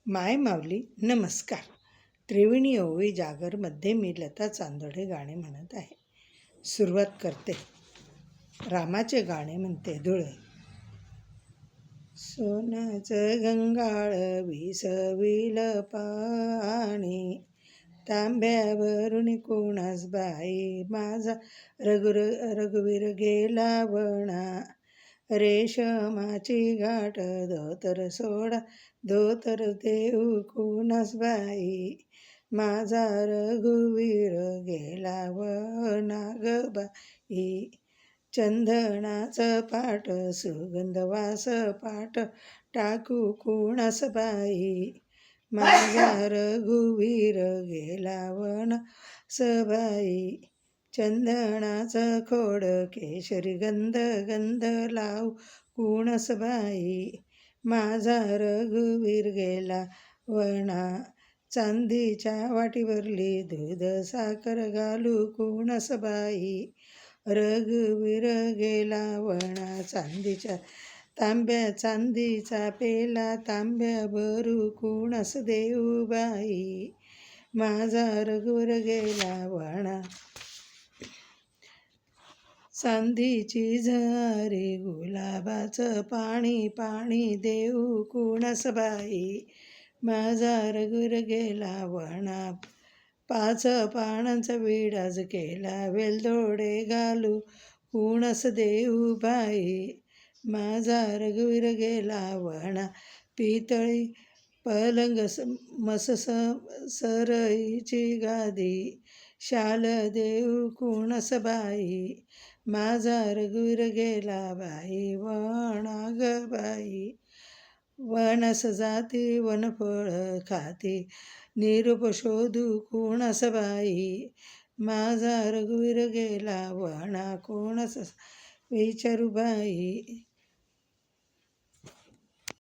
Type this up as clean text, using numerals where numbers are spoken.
माय माऊली नमस्कार. त्रिवेणी ओवी जागरमध्ये मी लता चांदोडे गाणे म्हणत आहे. सुरुवात करते. रामाचे गाणे म्हणते. धुळे. सोन्याचं गंगाळ विसविल पाणी, तांब्यावरून कोणास बाई माझा रघुवीर गेला वणा. रेशमाची गाठ धोतर सोडा, धोतर देऊ कोणास बाई माझा रघुवीर गेला वणा ग बाई. चंदनाचं पाट सुगंधवास पाट टाकू कोणास बाई माझा रघुवीर गेला वनास बाई. चंदनाचं खोड केशरी गंध गंध लावू कोणास बाई माझा रघुवीर गेला वना. चांदीच्या वाटीवरली दूध साखर घालू कोणास बाई रघुवीर गेला वना. चांदीचा पेला तांब्या भरू कोणास देऊ बाई माझा रघुवीर गेला वना. चांदीची झरी गुलाबाचं पाणी पाणी देऊ कोणास बाई माझा रघुवीर गेला वना. 5 पानांचा विडाज केला वेलदोडे घालू कोणास देऊ बाई माझा रघुवीर गेला वना. पितळी पलंग सरईची गादी शाल देऊ कोणास बाई माझा रघुवीर गेला बाई वना ग बाई. वनस जाती वनफळ खाती निरूप शोधू कोणास बाई माझा रघुवीर गेला वना कोणास विचारू बाई.